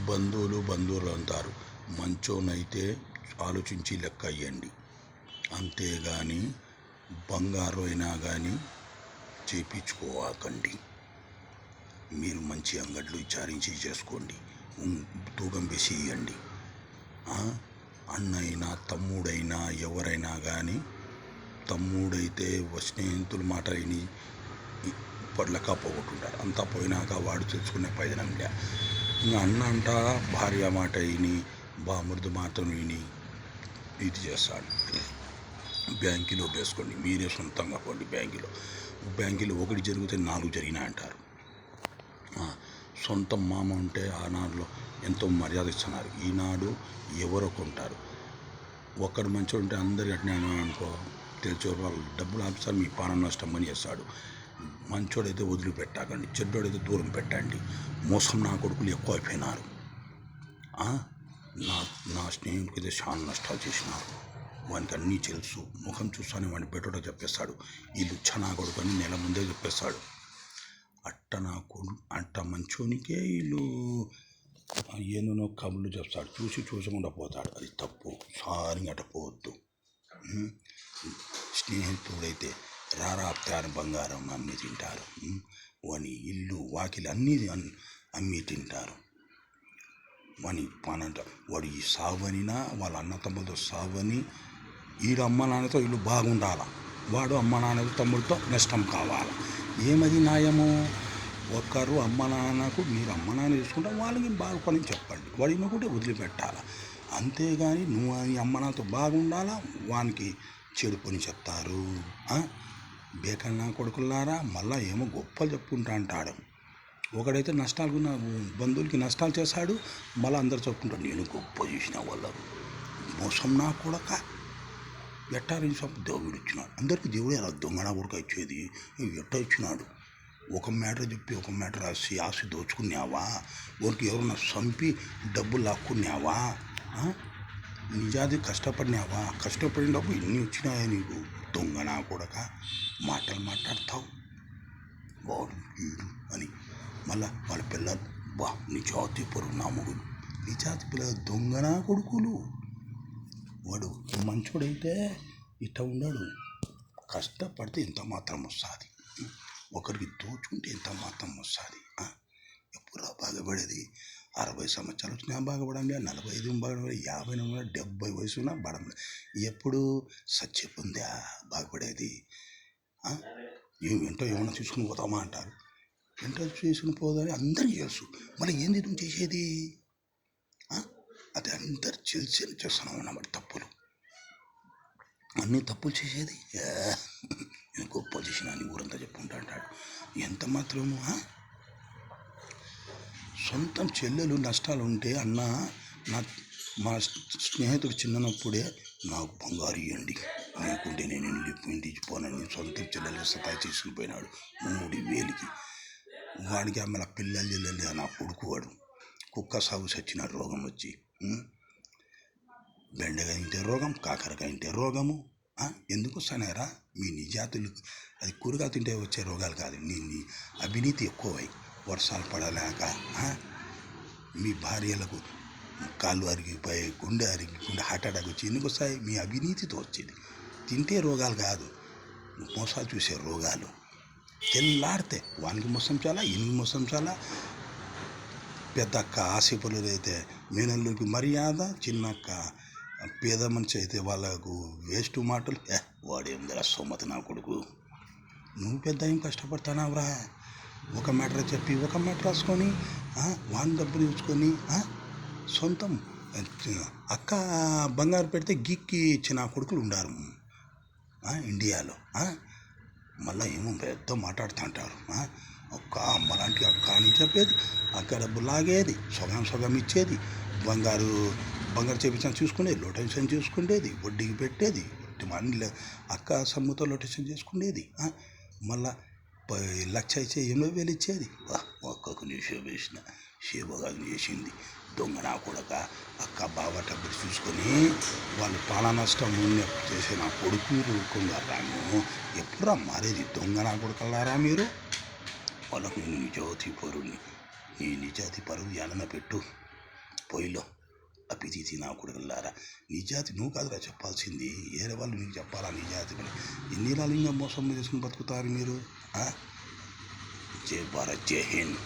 బంధువులు అంటారు. మంచోనైతే ఆలోచించి లెక్క అయ్యండి, అంతేగాని బంగారు అయినా కానీ చేపించుకోవాకండి. మీరు మంచి అంగట్లు విచారించి చేసుకోండి, తూకం వేసి ఇవ్వండి. అన్నైనా తమ్ముడైనా ఎవరైనా కానీ, తమ్ముడైతే స్నేహితుల మాట విని లెక్క పోగొట్టుంటారు. అంతా పోయినాక వాడు తెచ్చుకునే ప్రయోజనం లే. ఇంకా అన్న అంట భార్య మాట విని బామృదు మాటను విని ఇది చేస్తాడు. బ్యాంకులో వేసుకోండి, మీరే సొంతంగా పోండి. బ్యాంకులో ఒకటి జరిగితే 4 జరిగినాయి అంటారు. సొంత మామ ఉంటే ఆనాడులో ఎంతో మర్యాద ఇస్తున్నారు. ఈనాడు ఎవరో కొంటారు. ఒక్కడు మంచిగా ఉంటే అందరు అట్నే అనుకో, తెలిసే వాళ్ళు డబ్బులు ఆపిస్తారు, మీ పానం నష్టం అని చేస్తాడు. మంచోడైతే వదిలిపెట్టాకండి, చెడ్డోడైతే దూరం పెట్టండి. మోసం నా కొడుకులు ఎక్కువ అయిపోయినారు. నా స్నేహితుడికైతే చాలా నష్టాలు చేసినారు. వానికి అన్నీ తెలుసు. ముఖం చూస్తానే వాడిని పెట్టడో చెప్పేస్తాడు. వీళ్ళు నా కొడుకు అని నెల ముందే చెప్పేస్తాడు. అట్ట మంచోనికే వీళ్ళు ఏనునో కబుర్లు చెప్తాడు. చూసకుండా పోతాడు. అది తప్పు. సారిగా అట్ట పోవద్దు. స్నేహితుడైతే రారాప్తారు బంగారం అమ్మి తింటారు. వాని ఇల్లు వాకిలి అన్నీ అమ్మి తింటారు. వాని పానంట వాడు ఈ సావనినా వాళ్ళ అన్న తమ్ములతో సావని, వీడు అమ్మ నాన్నతో వీళ్ళు బాగుండాల, వాడు అమ్మ నాన్నతో తమ్ముడితో నష్టం కావాలి. ఏమది న్యాయము? ఒక్కరు అమ్మ నాన్నకు మీరు అమ్మ నాన్న చూసుకుంటే వాళ్ళకి బాగుపడని చెప్పండి, వాడిని కూడా వదిలిపెట్టాలి. అంతేగాని నువ్వు అమ్మ నాన్నతో బాగుండాలా, వానికి చెడు పని చెప్తారు. బేకన్నా కొడుకులారా, మళ్ళీ ఏమో గొప్పలు చెప్పుకుంటా అంటాడు. ఒకడైతే నష్టాలు బంధువులకి నష్టాలు చేశాడు, మళ్ళీ అందరు చెప్పుకుంటాడు నేను గొప్ప చేసిన వాళ్ళు. మోసం నా కొడక ఎట్టారని చెప్పి దేవుడు ఇచ్చినాడు. అందరికీ దేవుడే అలా దొంగన కొడుక ఇచ్చేది. ఎట్ట ఇచ్చినాడు? ఒక మ్యాటర్ చెప్పి ఒక మ్యాటర్ ఆశ దోచుకున్నావా? ఊరికి ఎవరన్నా చంపి డబ్బులు లాక్కున్నావా? నిజాది కష్టపడినావా? కష్టపడిన డబ్బు ఎన్ని వచ్చినాయా నీకు? దొంగనా కొడక మాటలు మాట్లాడతావు వాడు వీడు అని. మళ్ళా వాళ్ళ పిల్లలు నిజాతి పరువు నామగులు, నిజాతి పిల్లలు దొంగనా కొడుకులు. వాడు మంచోడైతే ఇట్ట ఉన్నాడు. కష్టపడితే ఎంత మాత్రం వస్తుంది, ఒకరికి దోచుకుంటే ఎంత మాత్రం వస్తుంది. ఎప్పుడు బాగుపడేది? 60 సంవత్సరాలు వచ్చినా బాగుపడండి, 45 బాగుపడి, 50 70 వయసున్నా బడం. ఎప్పుడు సత్య పొందా బాగుపడేది? ఏంటో ఏమన్నా చూసుకుని పోతామా అంటారు. ఏంటో చూసుకుని పోదని అందరికీ తెలుసు. మళ్ళీ ఏంది నువ్వు చేసేది? అది అందరు తెలిసి చేస్తున్నావు అన్నమాట. తప్పులు అన్నీ తప్పులు చేసేది. నేను గొప్ప చేసిన అని ఊరంతా చెప్పుకుంటా అంటాడు. ఎంత మాత్రము సొంతం చెల్లెలు నష్టాలు ఉంటే అన్న మా స్నేహితుడు చిన్నప్పుడే నాకు బంగారు ఇవ్వండి, లేకుంటే నేను ఇంటికి పోనని సొంత చెల్లెలు సతాయి చేసుకుని పోయినాడు 3000కి. వాడికి ఆమె పిల్లలు చెల్లెలు నా కొడుకు వాడు కుక్క సాగు చచ్చినాడు రోగం వచ్చి. బెండకాయ ఇంటే రోగం, కాకరకాయ ఇంటే రోగము. ఎందుకు వస్తానారా మీ నిజాతులు? అది కూరగాయలు తింటే వచ్చే రోగాలు కాదు. నీ అవినీతి ఎక్కువై వర్షాలు పడలేక మీ భార్యలకు కాళ్ళు అరిగిపోయి గుండె హార్ట్ అటాక్ వచ్చి ఎందుకు వస్తాయి? మీ అవినీతితో వచ్చేది. తింటే రోగాలు కాదు, మోసాలు చూసే రోగాలు. తెల్లాడితే వానికి మోసం చాలా, ఇనికి మోసం చాలా. పెద్దక్క ఆశపరులు అయితే మేనల్లుకి మర్యాద, చిన్నక్క పేద మనిషి అయితే వాళ్ళకు వేస్ట్ మాటలు. వాడేం ధర సొమ్మతి నా కొడుకు, నువ్వు పెద్ద ఏం కష్టపడతానావురా? ఒక మ్యాటర్ చెప్పి ఒక మ్యాటర్ రాసుకొని వాని డబ్బులు చూసుకొని సొంతం అక్క బంగారు పెడితే గిక్కి ఇచ్చిన కొడుకులు ఉండారు ఇండియాలో. మళ్ళీ ఏమో పెద్ద మాట్లాడుతూ అంటారు. ఒక్క అమ్మలాంటి అక్క అని చెప్పేది, అక్క డబ్బు లాగేది, సగం ఇచ్చేది, బంగారు చేపించిన చూసుకునేది, లొటేషన్ చూసుకునేది, వడ్డీకి పెట్టేది, అన్ని అక్క సమ్ముతో లొటేషన్ చేసుకునేది. మళ్ళా 1,00,000 ఇచ్చే 8,000 ఇచ్చేది. ఒక్కకు నీ షేవ వేసిన షేవగాలు చేసింది. దొంగ నా కొడక అక్క బావ డబ్బులు చూసుకొని వాళ్ళు పాల నష్టం చేసే నా కొడుకు కొడుకున్నారాము. ఎప్పుడా మారేది? దొంగ నా కొడుకల్లారా మీరు? వాళ్ళకు నేను నిజాతి పరువుని, నీ నిజాతి పరువు ఏడన పెట్టు. పొయ్యిలో ఆ పితితి నా కొడుకులారా. నిజాతి నువ్వు కాదురా చెప్పాల్సింది, వేరే వాళ్ళు నీకు చెప్పాలా నిజాతి అని. ఎన్ని రాళ్ళు ఇంకా మోసం చేసుకుని బతుకుతారు మీరు. జై భారత్, జై హింద్.